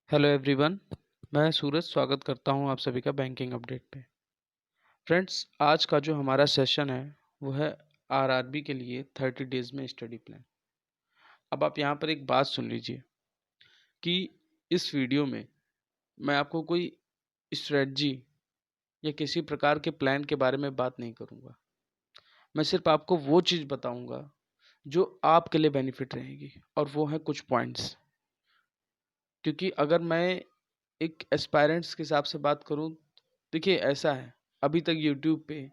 Hello everyone. मैं सूरज स्वागत करता हूं आप सभी का बैंकिंग अपडेट पे। फ्रेंड्स, आज का जो हमारा सेशन है वो है आरआरबी के लिए 30 डेज में स्टडी प्लान। अब आप यहां पर एक बात सुन लीजिए कि इस वीडियो में मैं आपको कोई स्ट्रेटजी या किसी प्रकार के प्लान के बारे में बात नहीं करूंगा। मैं सिर्फ आपको वो चीज़ बताऊंगा जो आपके लिए बेनिफिट रहेगी, और वो है कुछ पॉइंट्स। क्योंकि अगर मैं एक एस्पायरेंट्स के हिसाब से बात करूं, देखिए ऐसा है, अभी तक यूट्यूब पे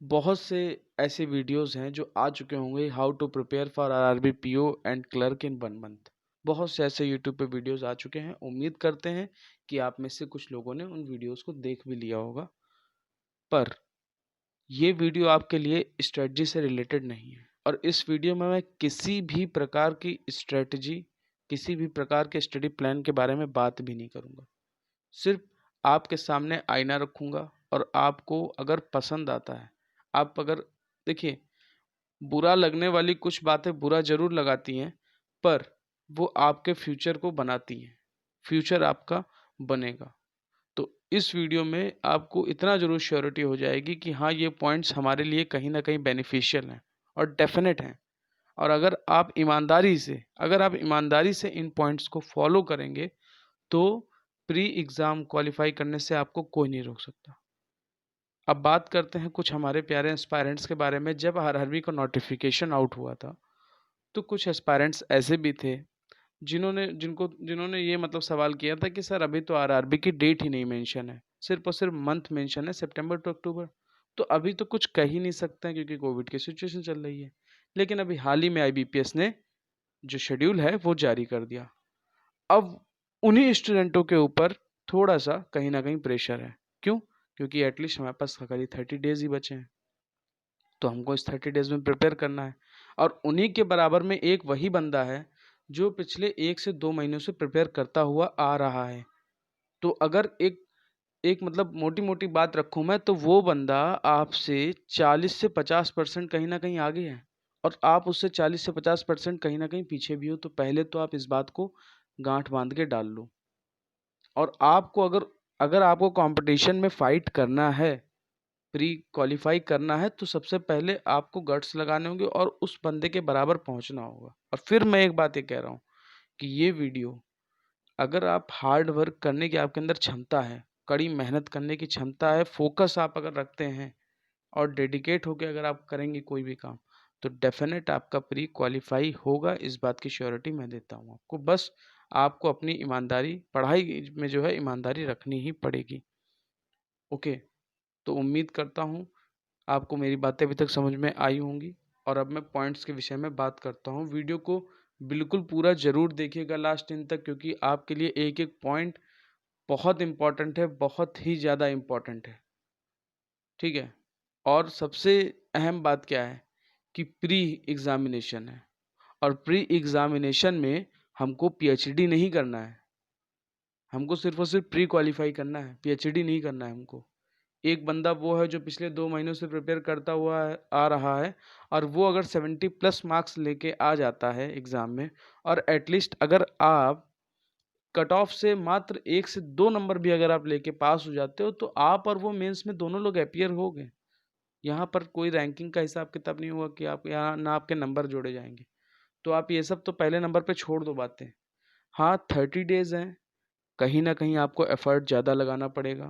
बहुत से ऐसे वीडियोस हैं जो आ चुके होंगे, how to prepare for RRB PO and clerk in 1 month. बहुत से ऐसे यूट्यूब पे वीडियोस आ चुके हैं। उम्मीद करते हैं कि आप में से कुछ लोगों ने उन वीडियोस को देख भी लिया होगा, पर ये वीडियो आपके लिए स्ट्रेटजी से रिलेटेड नहीं है। और इस वीडियो में मैं किसी भी प्रकार की स्ट्रेटजी, किसी भी प्रकार के स्टडी प्लान के बारे में बात भी नहीं करूँगा। सिर्फ आपके सामने आईना रखूँगा, और आपको अगर पसंद आता है, आप अगर, देखिए, बुरा लगने वाली कुछ बातें बुरा ज़रूर लगाती हैं, पर वो आपके फ्यूचर को बनाती हैं। फ्यूचर आपका बनेगा। तो इस वीडियो में आपको इतना ज़रूर श्योरिटी हो जाएगी कि हाँ, ये पॉइंट्स हमारे लिए कहीं न कहीं बेनिफिशियल हैं और डेफ़िनेट हैं। और अगर आप ईमानदारी से इन पॉइंट्स को फ़ॉलो करेंगे, तो प्री एग्ज़ाम क्वालिफ़ाई करने से आपको कोई नहीं रोक सकता। अब बात करते हैं कुछ हमारे प्यारे एस्पायरेंट्स के बारे में। जब आरआरबी का नोटिफिकेशन आउट हुआ था, तो कुछ एस्पायरेंट्स ऐसे भी थे जिन्होंने ये मतलब सवाल किया था कि सर, अभी तो आरआरबी की डेट ही नहीं मेंशन है, सिर्फ और सिर्फ मंथ मेंशन है, सितंबर टू अक्टूबर। तो अभी तो कुछ कह ही नहीं सकते हैं क्योंकि कोविड की सिचुएशन चल रही है। लेकिन अभी हाल ही में आईबीपीएस ने जो शेड्यूल है वो जारी कर दिया। अब उन्हीं स्टूडेंटों के ऊपर थोड़ा सा कहीं ना कहीं प्रेशर है। क्यों? क्योंकि एटलीस्ट हमारे पास खाली 30 डेज ही बचे हैं, तो हमको इस 30 डेज में प्रिपेयर करना है। और उन्हीं के बराबर में एक वही बंदा है जो पिछले 1 से 2 महीनों से प्रिपेयर करता हुआ आ रहा है। तो अगर एक एक मतलब मोटी मोटी बात रखूं मैं, तो वो बंदा आपसे 40 से 50% कहीं ना कहीं आगे है, और आप उससे 40 से 50% कहीं ना कहीं पीछे भी हो। तो पहले तो आप इस बात को गांठ बांध के डाल लो। और आपको अगर अगर आपको कंपटीशन में फाइट करना है, प्री क्वालिफाई करना है, तो सबसे पहले आपको गट्स लगाने होंगे और उस बंदे के बराबर पहुंचना होगा। और फिर मैं एक बात ये कह रहा हूँ कि ये वीडियो, अगर आप हार्ड वर्क करने की आपके अंदर क्षमता है, कड़ी मेहनत करने की क्षमता है, फोकस आप अगर रखते हैं और डेडिकेट होकर अगर आप करेंगे कोई भी काम, तो डेफिनेट आपका प्री क्वालिफाई होगा। इस बात की श्योरिटी मैं देता हूँ आपको। बस आपको अपनी ईमानदारी, पढ़ाई में जो है ईमानदारी रखनी ही पड़ेगी। ओके, तो उम्मीद करता हूँ आपको मेरी बातें अभी तक समझ में आई होंगी। और अब मैं पॉइंट्स के विषय में बात करता हूँ। वीडियो को बिल्कुल पूरा ज़रूर देखिएगा लास्ट दिन तक, क्योंकि आपके लिए एक एक पॉइंट बहुत इम्पॉर्टेंट है, बहुत ही ज़्यादा इम्पॉर्टेंट है। ठीक है? और सबसे अहम बात क्या है कि प्री एग्ज़ामिनेशन है, और प्री एग्ज़ामिनेशन में हमको पीएचडी नहीं करना है। हमको सिर्फ़ और सिर्फ प्री क्वालिफ़ाई करना है, पीएचडी नहीं करना है हमको। एक बंदा वो है जो पिछले 2 महीनों से प्रिपेयर करता हुआ आ रहा है, और वो अगर 70 प्लस मार्क्स लेके आ जाता है एग्ज़ाम में, और एटलीस्ट अगर आप कट ऑफ से मात्र 1 से 2 नंबर भी अगर आप लेके पास हो जाते हो, तो आप और वो मेंस में दोनों लोग अपीयर हो गए। यहाँ पर कोई रैंकिंग का हिसाब किताब नहीं हुआ कि आप यहाँ ना आपके नंबर जोड़े जाएँगे। तो आप ये सब तो पहले नंबर पे छोड़ दो बातें। हाँ, 30 डेज़ हैं, कहीं न कहीं आपको एफ़र्ट ज़्यादा लगाना पड़ेगा।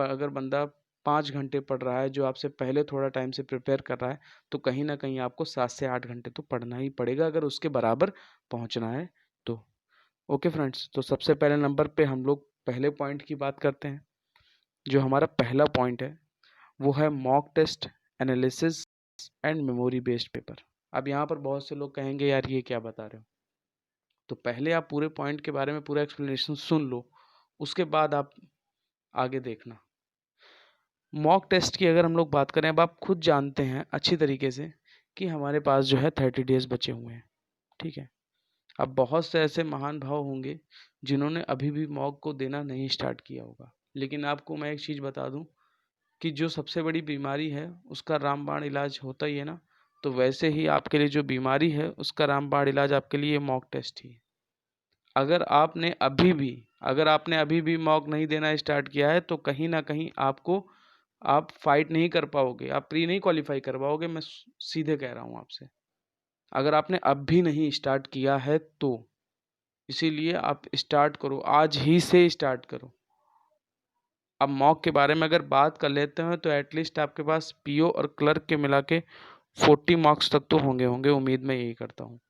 अगर बंदा 5 घंटे पढ़ रहा है, जो आपसे पहले थोड़ा टाइम से प्रिपेयर कर रहा है, तो कहीं ना कहीं आपको 7 से 8 घंटे तो पढ़ना ही पड़ेगा अगर उसके बराबर पहुंचना है तो। ओके फ्रेंड्स, तो सबसे पहले नंबर पे हम लोग पहले पॉइंट की बात करते हैं। जो हमारा पहला पॉइंट है वो है mock test analysis and memory based paper. अब यहाँ पर बहुत से लोग कहेंगे, यार ये क्या बता रहे हो? तो पहले आप पूरे पॉइंट के बारे में पूरा एक्सप्लेनेशन सुन लो, उसके बाद आप आगे देखना। मॉक टेस्ट की अगर हम लोग बात करें, अब आप खुद जानते हैं अच्छी तरीके से कि हमारे पास जो है 30 डेज बचे हुए हैं। ठीक है? अब बहुत से ऐसे महान भाव होंगे जिन्होंने अभी भी मॉक को देना नहीं स्टार्ट किया होगा। लेकिन आपको मैं एक चीज़ बता दूं कि जो सबसे बड़ी बीमारी है उसका रामबाण इलाज होता ही है ना, तो वैसे ही आपके लिए जो बीमारी है उसका रामबाण इलाज आपके लिए मॉक टेस्ट ही है। अगर आपने अभी भी मॉक नहीं देना स्टार्ट किया है तो कहीं ना कहीं आप फाइट नहीं कर पाओगे, आप प्री नहीं क्वालिफाई कर पाओगे। मैं सीधे कह रहा हूँ आपसे, अगर आपने अब भी नहीं स्टार्ट किया है तो इसीलिए आप स्टार्ट करो, आज ही से स्टार्ट करो। अब मॉक के बारे में अगर बात कर लेते हैं तो एटलीस्ट आपके पास पीओ और क्लर्क के मिला के 40 मार्क्स तक तो होंगे, उम्मीद मैं यही करता हूँ।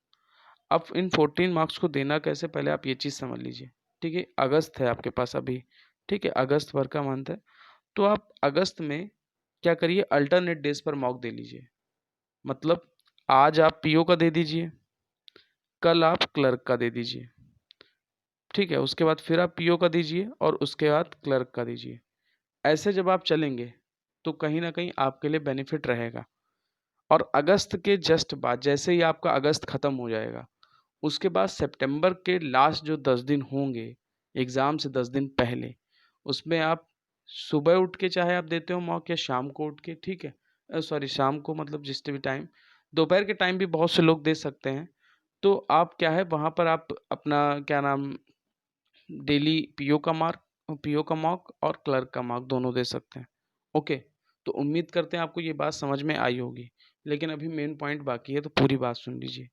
अब इन 14 मार्क्स को देना कैसे, पहले आप ये चीज़ समझ लीजिए। ठीक है, अगस्त है आपके पास अभी, ठीक है, अगस्त भर का मंथ है। तो आप अगस्त में क्या करिए, अल्टरनेट डेज पर मॉक दे लीजिए। मतलब आज आप पीओ का दे दीजिए, कल आप क्लर्क का दे दीजिए, ठीक है, उसके बाद फिर आप पीओ का दीजिए और उसके बाद क्लर्क का दीजिए। ऐसे जब आप चलेंगे तो कहीं ना कहीं आपके लिए बेनिफिट रहेगा। और अगस्त के जस्ट बाद, जैसे ही आपका अगस्त खत्म हो जाएगा, उसके बाद सितंबर के लास्ट जो 10 दिन होंगे एग्ज़ाम से 10 दिन पहले, उसमें आप सुबह उठ के चाहे आप देते हो मॉक या शाम को उठ के, ठीक है, सॉरी शाम को मतलब जिस भी टाइम, दोपहर के टाइम भी बहुत से लोग दे सकते हैं। तो आप क्या है वहाँ पर आप अपना क्या नाम डेली पीओ का मॉक और क्लर्क का मॉक दोनों दे सकते हैं। ओके, तो उम्मीद करते हैं आपको ये बात समझ में आई होगी, लेकिन अभी मेन पॉइंट बाकी है तो पूरी बात सुन लीजिए।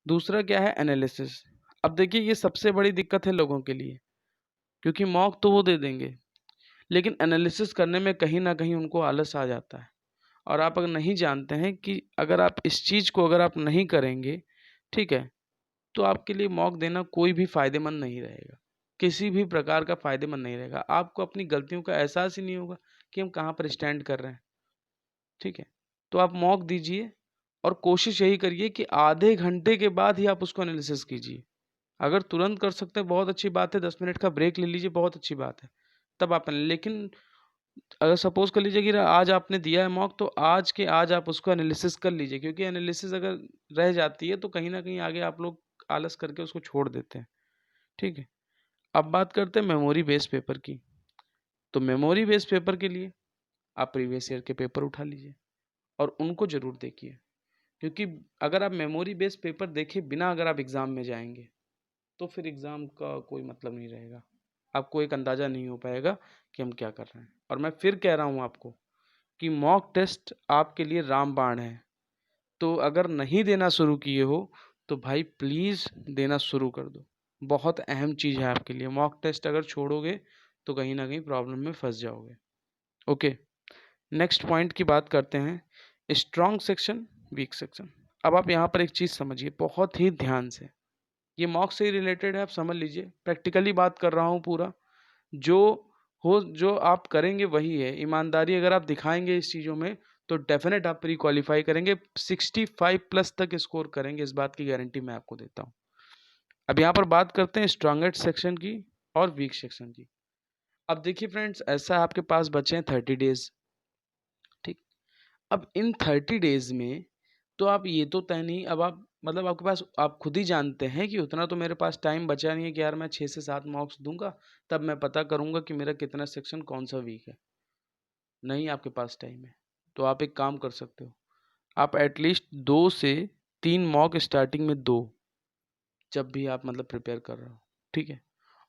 दूसरा क्या है, एनालिसिस। अब देखिए ये सबसे बड़ी दिक्कत है लोगों के लिए, क्योंकि मॉक तो वो दे देंगे लेकिन एनालिसिस करने में कहीं ना कहीं उनको आलस आ जाता है। और आप अगर नहीं जानते हैं कि अगर आप इस चीज़ को अगर आप नहीं करेंगे, ठीक है, तो आपके लिए मॉक देना कोई भी फ़ायदेमंद नहीं रहेगा, किसी भी प्रकार का फ़ायदेमंद नहीं रहेगा। आपको अपनी गलतियों का एहसास ही नहीं होगा कि हम कहाँ पर स्टैंड कर रहे हैं, ठीक है। तो आप मॉक दीजिए और कोशिश यही करिए कि आधे घंटे के बाद ही आप उसको एनालिसिस कीजिए। अगर तुरंत कर सकते हैं बहुत अच्छी बात है, 10 मिनट का ब्रेक ले लीजिए बहुत अच्छी बात है, तब आप लेकिन अगर सपोज़ कर लीजिए कि आज आपने दिया है मॉक तो आज के आज आप उसको एनालिसिस कर लीजिए, क्योंकि एनालिसिस अगर रह जाती है तो कहीं न कहीं आगे आप लोग आलस करके उसको छोड़ देते हैं, ठीक है। अब बात करते हैं मेमोरी बेस्ड पेपर की। तो मेमोरी बेस्ड पेपर के लिए आप प्रीवियस ईयर के पेपर उठा लीजिए और उनको ज़रूर देखिए, क्योंकि अगर आप मेमोरी बेस्ड पेपर देखे बिना अगर आप एग्ज़ाम में जाएँगे तो फिर एग्ज़ाम का कोई मतलब नहीं रहेगा। आपको एक अंदाज़ा नहीं हो पाएगा कि हम क्या कर रहे हैं। और मैं फिर कह रहा हूँ आपको कि मॉक टेस्ट आपके लिए रामबाण है। तो अगर नहीं देना शुरू किए हो तो भाई प्लीज़ देना शुरू कर दो। बहुत अहम चीज़ है आपके लिए। मॉक टेस्ट अगर छोड़ोगे तो कहीं न कहीं प्रॉब्लम में फँस जाओगे। ओके, नेक्स्ट पॉइंट की बात करते हैं, स्ट्रॉन्ग सेक्शन, वीक सेक्शन। अब आप यहाँ पर एक चीज़ समझिए बहुत ही ध्यान से। ये मॉक से ही रिलेटेड है, आप समझ लीजिए। प्रैक्टिकली बात कर रहा हूँ पूरा। जो जो आप करेंगे वही है। ईमानदारी अगर आप दिखाएँगे इस चीज़ों में तो डेफ़िनेट आप प्री क्वालीफाई करेंगे। 65 प्लस तक स्कोर करेंगे, इस बात की गारंटी मैं आपको देता हूँ। अब यहाँ पर बात करते हैं स्ट्रॉन्गेस्ट सेक्शन की और वीक सेक्शन की। अब देखिए फ्रेंड्स, ऐसा आपके पास बचे हैं 30 डेज़, ठीक? अब इन 30 डेज़ में तो आप ये तो तय नहीं, अब आप मतलब आपके पास, आप खुद ही जानते हैं कि उतना तो मेरे पास टाइम बचा नहीं है कि यार मैं 6 से 7 मार्क्स दूंगा तब मैं पता करूंगा कि मेरा कितना सेक्शन कौन सा वीक है। नहीं, आपके पास टाइम है। तो आप एक काम कर सकते हो, आप एटलीस्ट 2 से 3 मॉक स्टार्टिंग में दो, जब भी आप मतलब प्रिपेयर कर रहे हो, ठीक है।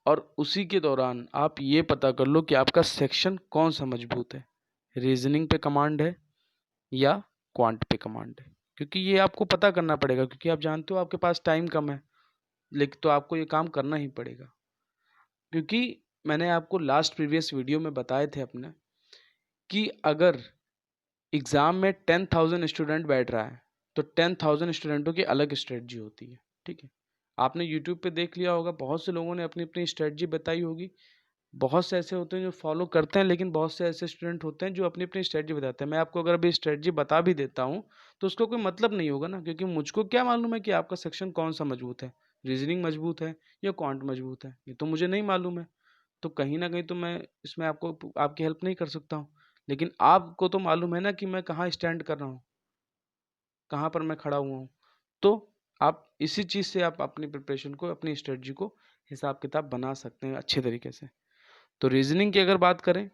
और उसी के दौरान आप ये पता कर लो कि आपका सेक्शन कौन सा मजबूत है, रीजनिंग पे कमांड है या क्वांट पे कमांड है। क्योंकि ये आपको पता करना पड़ेगा, क्योंकि आप जानते हो आपके पास टाइम कम है, लेकिन तो आपको ये काम करना ही पड़ेगा। क्योंकि मैंने आपको लास्ट प्रीवियस वीडियो में बताए थे अपने कि अगर एग्ज़ाम में 10,000 स्टूडेंट बैठ रहा है तो 10,000 स्टूडेंटों की अलग स्ट्रेटजी होती है, ठीक है। आपने यूट्यूब पे देख लिया होगा, बहुत से लोगों ने अपनी अपनी स्ट्रेटजी बताई होगी। बहुत से ऐसे होते हैं जो फॉलो करते हैं, लेकिन बहुत से ऐसे स्टूडेंट होते हैं जो अपनी अपनी स्ट्रेटजी बताते हैं। मैं आपको अगर अभी स्ट्रेटजी बता भी देता हूँ तो उसका कोई मतलब नहीं होगा ना, क्योंकि मुझको क्या मालूम है कि आपका सेक्शन कौन सा मजबूत है, रीजनिंग मजबूत है या क्वांट मजबूत है, ये तो मुझे नहीं मालूम है। तो कहीं ना कहीं तो मैं इसमें आपको आपकी हेल्प नहीं कर सकता हूँ। लेकिन आपको तो मालूम है ना कि मैं कहाँ स्टैंड कर रहा हूँ, कहाँ पर मैं खड़ा हुआ हूँ। तो आप इसी चीज़ से आप अपनी प्रिपरेशन को, अपनी स्ट्रेटजी को हिसाब किताब बना सकते हैं अच्छे तरीके से। तो रीजनिंग की अगर बात करें,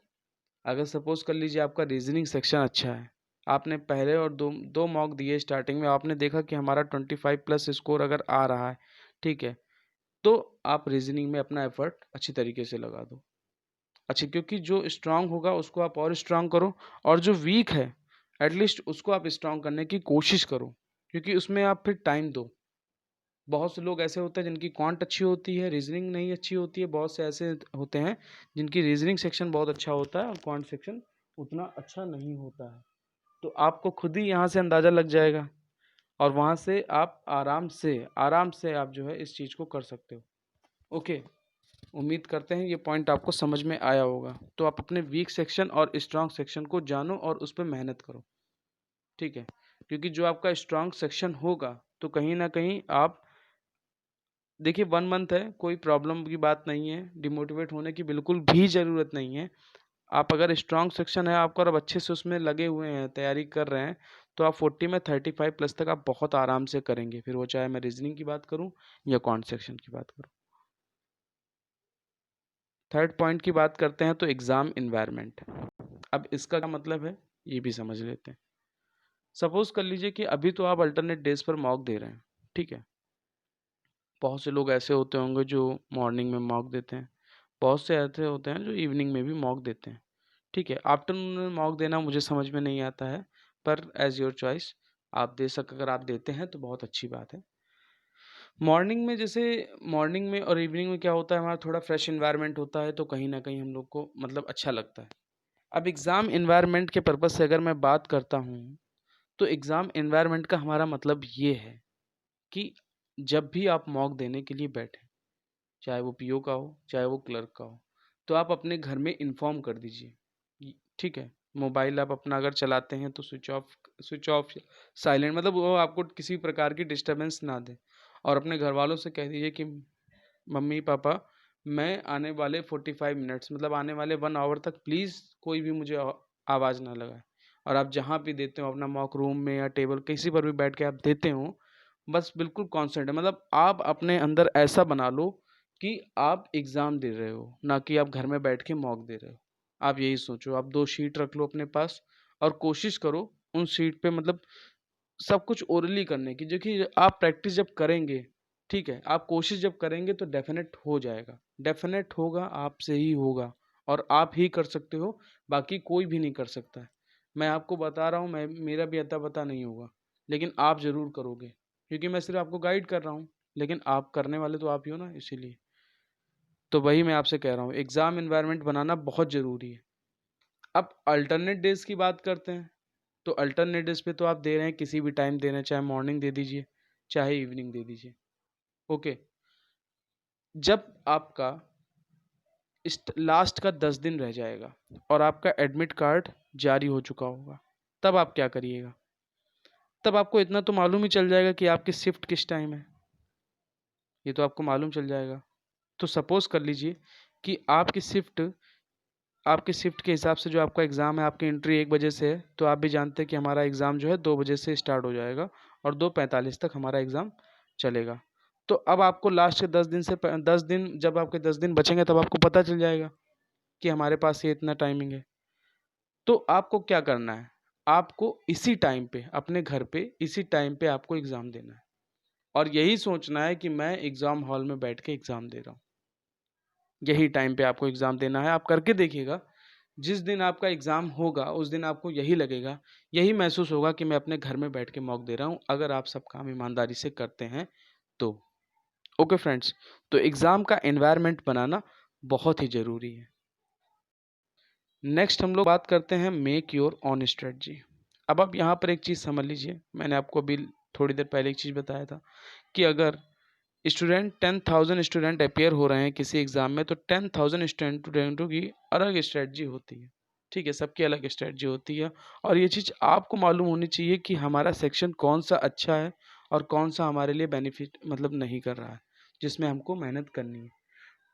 अगर सपोज कर लीजिए आपका रीजनिंग सेक्शन अच्छा है, आपने पहले और दो दो मॉक दिए स्टार्टिंग में, आपने देखा कि हमारा 25 प्लस स्कोर अगर आ रहा है, ठीक है, तो आप रीजनिंग में अपना एफर्ट अच्छी तरीके से लगा दो। अच्छा, क्योंकि जो स्ट्रांग होगा उसको आप और स्ट्रांग करो, और जो वीक है एटलीस्ट उसको आप स्ट्रांग करने की कोशिश करो, क्योंकि उसमें आप फिर टाइम दो। बहुत से लोग ऐसे होते हैं जिनकी क्वांट अच्छी होती है, रीजनिंग नहीं अच्छी होती है। बहुत से ऐसे होते हैं जिनकी रीजनिंग सेक्शन बहुत अच्छा होता है और क्वांट सेक्शन उतना अच्छा नहीं होता है। तो आपको खुद ही यहाँ से अंदाज़ा लग जाएगा, और वहाँ से आप आराम से आप जो है इस चीज़ को कर सकते हो। ओके, उम्मीद करते हैं ये पॉइंट आपको समझ में आया होगा। तो आप अपने वीक सेक्शन और स्ट्रांग सेक्शन को जानो और उस पर मेहनत करो, ठीक है। क्योंकि जो आपका स्ट्रांग सेक्शन होगा तो कहीं ना कहीं आप देखिए, 1 मंथ है, कोई प्रॉब्लम की बात नहीं है, डिमोटिवेट होने की बिल्कुल भी ज़रूरत नहीं है। आप अगर स्ट्रांग सेक्शन है आपका और आप अच्छे से उसमें लगे हुए हैं, तैयारी कर रहे हैं, तो आप 40 में 35 प्लस तक आप बहुत आराम से करेंगे। फिर वो चाहे मैं रीजनिंग की बात करूं या क्वांट सेक्शन की बात करूं। थर्ड पॉइंट की बात करते हैं तो एग्ज़ाम इन्वायरमेंट। अब इसका क्या मतलब है ये भी समझ लेते हैं। सपोज कर लीजिए कि अभी तो आप अल्टरनेट डेज पर मॉक दे रहे हैं, ठीक है। बहुत से लोग ऐसे होते होंगे जो मॉर्निंग में मॉक देते हैं, बहुत से ऐसे होते हैं जो इवनिंग में भी मॉक देते हैं, ठीक है। आफ्टरनून में मॉक देना मुझे समझ में नहीं आता है, पर एज योर चॉइस, आप दे सक अगर आप देते हैं तो बहुत अच्छी बात है। मॉर्निंग में जैसे मॉर्निंग में और इवनिंग में क्या होता है, हमारा थोड़ा फ्रेश इन्वायरमेंट होता है, तो कहीं ना कहीं हम लोग को मतलब अच्छा लगता है। अब एग्ज़ाम इन्वायरमेंट के पर्पज़ से अगर मैं बात करता हूँ, तो एग्ज़ाम इन्वायरमेंट का हमारा मतलब ये है कि जब भी आप मॉक देने के लिए बैठें, चाहे वो पीओ का हो, चाहे वो क्लर्क का हो, तो आप अपने घर में इन्फॉर्म कर दीजिए, ठीक है। मोबाइल आप अपना अगर चलाते हैं तो स्विच ऑफ साइलेंट, मतलब वो आपको किसी प्रकार की डिस्टरबेंस ना दे। और अपने घर वालों से कह दीजिए कि मम्मी पापा, मैं आने वाले 45 मिनट्स, मतलब आने वाले 1 आवर तक प्लीज़ कोई भी मुझे आवाज़ ना लगाए। और आप जहाँ भी देते हो, अपना मॉक रूम में या टेबल किसी पर भी बैठ के आप देते हो, बस बिल्कुल कॉन्सेंट्रेट, मतलब आप अपने अंदर ऐसा बना लो कि आप एग्ज़ाम दे रहे हो, ना कि आप घर में बैठ के मॉक दे रहे हो। आप यही सोचो, आप 2 शीट रख लो अपने पास और कोशिश करो उन शीट पे, मतलब सब कुछ ओरली करने की, जो कि आप प्रैक्टिस जब करेंगे, ठीक है, आप कोशिश जब करेंगे तो डेफ़िनेट हो जाएगा। डेफ़िनेट होगा, आपसे ही होगा, और आप ही कर सकते हो, बाकी कोई भी नहीं कर सकता है। मैं आपको बता रहा हूँ, मैं मेरा भी अता-पता नहीं होगा, लेकिन आप ज़रूर करोगे, क्योंकि मैं सिर्फ़ आपको गाइड कर रहा हूँ, लेकिन आप करने वाले तो आप ही हो ना, इसीलिए। तो वही मैं आपसे कह रहा हूँ, एग्ज़ाम एनवायरनमेंट बनाना बहुत ज़रूरी है। अब अल्टरनेट डेज़ की बात करते हैं, तो अल्टरनेट डेज़ पे तो आप दे रहे हैं, किसी भी टाइम दे रहे हैं, चाहे मॉर्निंग दे दीजिए, चाहे इवनिंग दे दीजिए, ओके। जब आपका लास्ट का 10 दिन रह जाएगा और आपका एडमिट कार्ड जारी हो चुका होगा, तब आप क्या करिएगा? तब आपको इतना तो मालूम ही चल जाएगा कि आपकी शिफ्ट किस टाइम है, ये तो आपको मालूम चल जाएगा। तो सपोज़ कर लीजिए कि आपकी शिफ्ट के हिसाब से जो आपका एग्ज़ाम है, आपकी एंट्री 1 बजे से है, तो आप भी जानते हैं कि हमारा एग्ज़ाम जो है 2 बजे से स्टार्ट हो जाएगा और 2:45 तक हमारा एग्ज़ाम चलेगा। तो अब आपको लास्ट के 10 दिन से 10 दिन, जब आपके 10 दिन बचेंगे तब आपको पता चल जाएगा कि हमारे पास ये इतना टाइमिंग है। तो आपको क्या करना है? आपको इसी टाइम पे, अपने घर पे इसी टाइम पे आपको एग्ज़ाम देना है और यही सोचना है कि मैं एग्ज़ाम हॉल में बैठ के एग्ज़ाम दे रहा हूँ। यही टाइम पे आपको एग्ज़ाम देना है। आप करके देखिएगा, जिस दिन आपका एग्ज़ाम होगा उस दिन आपको यही लगेगा, यही महसूस होगा कि मैं अपने घर में बैठ के मॉक दे रहा हूँ, अगर आप सब काम ईमानदारी से करते हैं तो। ओके फ्रेंड्स, तो एग्ज़ाम का एनवायरनमेंट बनाना बहुत ही ज़रूरी है। नेक्स्ट हम लोग बात करते हैं मेक योर ओन स्ट्रेटजी। अब आप यहाँ पर एक चीज़ समझ लीजिए, मैंने आपको अभी थोड़ी देर पहले एक चीज़ बताया था कि अगर 10,000 स्टूडेंट अपियर हो रहे हैं किसी एग्ज़ाम में, तो 10,000 स्टूडेंटों की अलग स्ट्रेटजी होती है, ठीक है, सबकी अलग स्ट्रेटजी होती है। और ये चीज़ आपको मालूम होनी चाहिए कि हमारा सेक्शन कौन सा अच्छा है और कौन सा हमारे लिए बेनिफिट मतलब नहीं कर रहा है, जिसमें हमको मेहनत करनी है।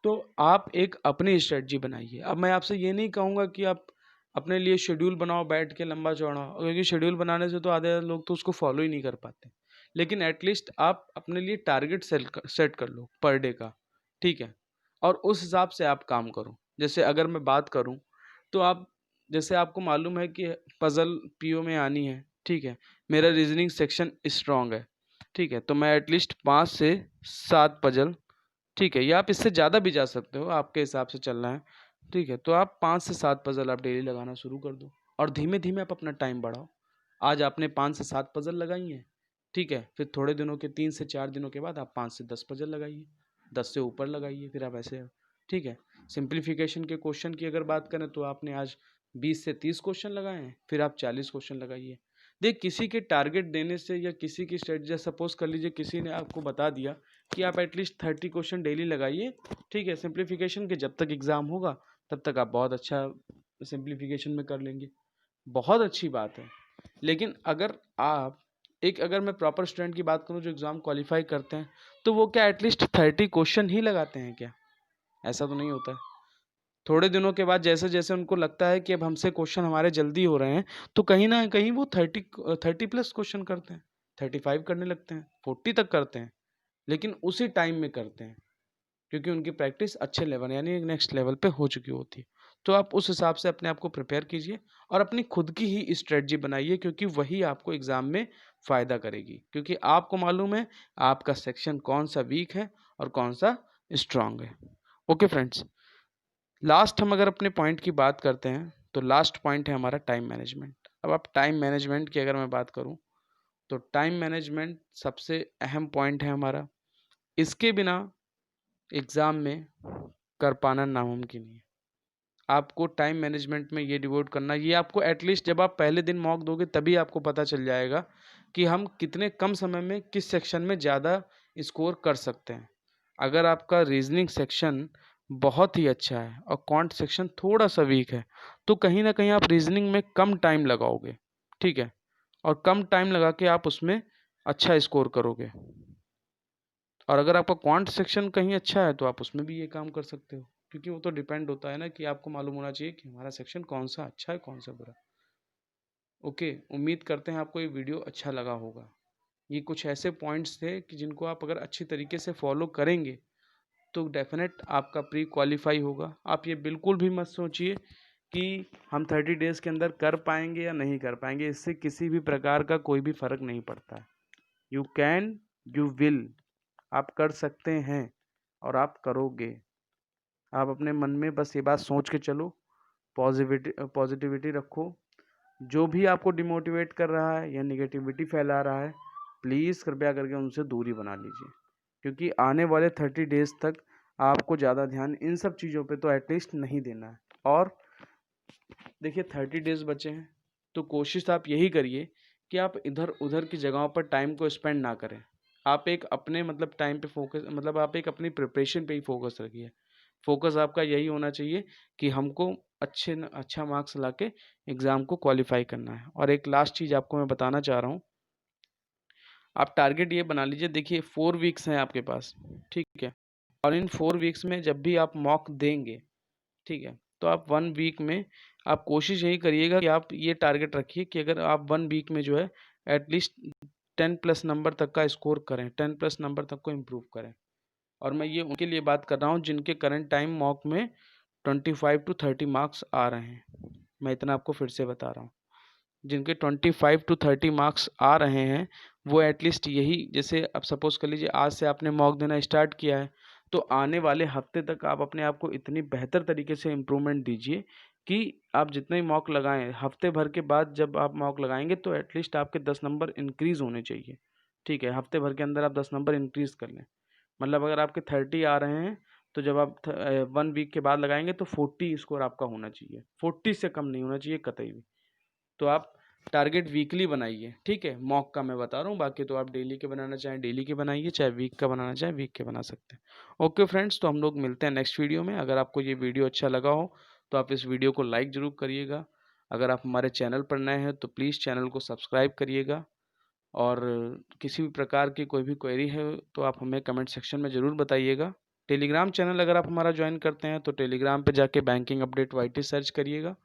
तो आप एक अपनी स्ट्रेटजी बनाइए। अब मैं आपसे ये नहीं कहूँगा कि आप अपने लिए शेड्यूल बनाओ बैठ के लंबा चौड़ा, क्योंकि शेड्यूल बनाने से तो आधे लोग तो उसको फॉलो ही नहीं कर पाते। लेकिन एटलीस्ट आप अपने लिए टारगेट सेट कर लो पर डे का, ठीक है, और उस हिसाब से आप काम करो। जैसे अगर मैं बात करूँ तो आप, जैसे आपको मालूम है कि पज़ल पीओ में आनी है, ठीक है, मेरा रीजनिंग सेक्शन स्ट्रांग है, ठीक है, तो मैं एटलीस्ट 5 से 7 पज़ल ठीक है, या आप इससे ज़्यादा भी जा सकते हो, आपके हिसाब से चलना है, ठीक है। तो आप 5 से 7 पज़ल आप डेली लगाना शुरू कर दो और धीमे-धीमे आप अपना टाइम बढ़ाओ। आज आपने 5 से 7 पज़ल लगाई हैं, ठीक है, फिर थोड़े दिनों के 3 से 4 दिनों के बाद आप 5 से 10 पज़ल लगाइए, 10 से ऊपर लगाइए, फिर आप ऐसे, ठीक है। सिंप्लीफिकेशन के क्वेश्चन की अगर बात करें तो आपने आज 20 से 30 क्वेश्चन लगाए हैं, फिर आप 40 क्वेश्चन लगाइए। देख, किसी के टारगेट देने से या किसी की स्ट्रेटजी, सपोज़ कर लीजिए किसी ने आपको बता दिया कि आप एटलीस्ट 30 क्वेश्चन डेली लगाइए, ठीक है, सिंप्लीफिकेशन के, जब तक एग्ज़ाम होगा तब तक आप बहुत अच्छा सिंप्लीफिकेशन में कर लेंगे, बहुत अच्छी बात है। लेकिन अगर मैं प्रॉपर स्टूडेंट की बात करूं जो एग्ज़ाम क्वालिफाई करते हैं, तो वो क्या एटलीस्ट 30 क्वेश्चन ही लगाते हैं क्या? ऐसा तो नहीं होता है। थोड़े दिनों के बाद जैसे जैसे उनको लगता है कि अब हमसे क्वेश्चन हमारे जल्दी हो रहे हैं, तो कहीं ना कहीं वो 30 प्लस क्वेश्चन करते हैं, 35 करने लगते हैं, 40 तक करते हैं, लेकिन उसी टाइम में करते हैं क्योंकि उनकी प्रैक्टिस अच्छे लेवल यानी नेक्स्ट लेवल पे हो चुकी होती है। तो आप उस हिसाब से अपने आप को प्रिपेयर कीजिए और अपनी खुद की ही स्ट्रेटजी बनाइए, क्योंकि वही आपको एग्ज़ाम में फ़ायदा करेगी, क्योंकि आपको मालूम है आपका सेक्शन कौन सा वीक है और कौन सा स्ट्रांग है। ओके फ्रेंड्स, लास्ट हम अगर अपने पॉइंट की बात करते हैं तो लास्ट पॉइंट है हमारा टाइम मैनेजमेंट। अब आप टाइम मैनेजमेंट की अगर मैं बात करूं तो टाइम मैनेजमेंट सबसे अहम पॉइंट है हमारा। इसके बिना एग्ज़ाम में कर पाना नामुमकिन है। आपको टाइम मैनेजमेंट में ये डिवोट करना, ये आपको एटलीस्ट जब आप पहले दिन मॉक दोगे तभी आपको पता चल जाएगा कि हम कितने कम समय में किस सेक्शन में ज़्यादा स्कोर कर सकते हैं। अगर आपका रीजनिंग सेक्शन बहुत ही अच्छा है और क्वांट सेक्शन थोड़ा सा वीक है, तो कहीं ना कहीं आप रीजनिंग में कम टाइम लगाओगे, ठीक है, और कम टाइम लगा के आप उसमें अच्छा स्कोर करोगे। और अगर आपका क्वांट सेक्शन कहीं अच्छा है तो आप उसमें भी ये काम कर सकते हो, क्योंकि वो तो डिपेंड होता है ना कि आपको मालूम होना चाहिए कि हमारा सेक्शन कौन सा अच्छा है कौन सा बुरा। ओके, उम्मीद करते हैं आपको ये वीडियो अच्छा लगा होगा। ये कुछ ऐसे पॉइंट्स थे कि जिनको आप अगर अच्छी तरीके से फॉलो करेंगे तो डेफिनेट आपका प्री क्वालिफाई होगा। आप ये बिल्कुल भी मत सोचिए कि हम 30 डेज़ के अंदर कर पाएंगे या नहीं कर पाएंगे, इससे किसी भी प्रकार का कोई भी फ़र्क नहीं पड़ता है। यू कैन, यू विल, आप कर सकते हैं और आप करोगे। आप अपने मन में बस ये बात सोच के चलो, पॉजिटिविटी रखो। जो भी आपको डिमोटिवेट कर रहा है या निगेटिविटी फैला रहा है, प्लीज़ कृपया करके उनसे दूरी बना लीजिए, क्योंकि आने वाले 30 डेज़ तक आपको ज़्यादा ध्यान इन सब चीज़ों पे तो एटलीस्ट नहीं देना है। और देखिए 30 डेज़ बचे हैं, तो कोशिश आप यही करिए कि आप इधर उधर की जगहों पर टाइम को स्पेंड ना करें। आप एक अपने मतलब टाइम पे फोकस, मतलब आप एक अपनी प्रिपरेशन पे ही फोकस रखिए। फोकस आपका यही होना चाहिए कि हमको अच्छा मार्क्स लाके एग्ज़ाम को क्वालिफाई करना है। और एक लास्ट चीज़ आपको मैं बताना चाह रहा हूँ, आप टारगेट ये बना लीजिए, देखिए 4 वीक्स हैं आपके पास, ठीक है, और इन 4 वीक्स में जब भी आप मॉक देंगे, ठीक है, तो आप 1 वीक में आप कोशिश यही करिएगा कि आप ये टारगेट रखिए कि अगर आप 1 वीक में जो है एटलीस्ट 10 प्लस नंबर तक का स्कोर करें, 10 प्लस नंबर तक को इम्प्रूव करें। और मैं ये उनके लिए बात कर रहा हूँ जिनके करंट टाइम मॉक में 25 टू 30 मार्क्स आ रहे हैं। मैं इतना आपको फिर से बता रहा हूँ, जिनके 25 टू 30 मार्क्स आ रहे हैं वो एटलीस्ट यही, जैसे अब सपोज़ कर लीजिए आज से आपने मॉक देना स्टार्ट किया है, तो आने वाले हफ्ते तक आप अपने आप को इतनी बेहतर तरीके से इम्प्रूवमेंट दीजिए कि आप जितने ही मॉक लगाएं, हफ्ते भर के बाद जब आप मॉक लगाएंगे तो एटलीस्ट आपके 10 नंबर इंक्रीज़ होने चाहिए, ठीक है, हफ्ते भर के अंदर आप 10 नंबर इंक्रीज़ कर लें। मतलब अगर आपके 30 आ रहे हैं तो जब आप 1 वीक के बाद लगाएंगे तो 40 स्कोर आपका होना चाहिए, 40 से कम नहीं होना चाहिए कतई भी। तो आप टारगेट वीकली बनाइए, ठीक है, मॉक का मैं बता रहा हूँ, बाकी तो आप डेली के बनाना चाहें डेली के बनाइए, चाहे वीक का बनाना चाहें वीक के बना सकते हैं। ओके फ्रेंड्स, तो हम लोग मिलते हैं नेक्स्ट वीडियो में। अगर आपको ये वीडियो अच्छा लगा हो तो आप इस वीडियो को लाइक ज़रूर करिएगा। अगर आप हमारे चैनल पर नए हैं तो प्लीज़ चैनल को सब्सक्राइब करिएगा। और किसी भी प्रकार की कोई भी क्वेरी है तो आप हमें कमेंट सेक्शन में ज़रूर बताइएगा। टेलीग्राम चैनल अगर आप हमारा ज्वाइन करते हैं तो टेलीग्राम पे जाके बैंकिंग अपडेट वाईटी सर्च करिएगा,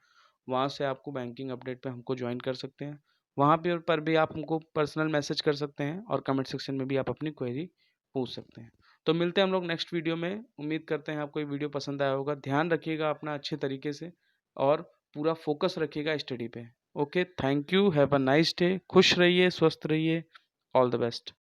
वहाँ से आपको बैंकिंग अपडेट पे हमको ज्वाइन कर सकते हैं। वहाँ पे पर भी आप हमको पर्सनल मैसेज कर सकते हैं और कमेंट सेक्शन में भी आप अपनी क्वेरी पूछ सकते हैं। तो मिलते हैं हम लोग नेक्स्ट वीडियो में। उम्मीद करते हैं आपको ये वीडियो पसंद आया होगा। ध्यान रखिएगा अपना अच्छे तरीके से और पूरा फोकस रखिएगा स्टडी पे। Okay, thank you, have a nice day, खुश रहिए, स्वस्थ रहिए, ऑल द बेस्ट।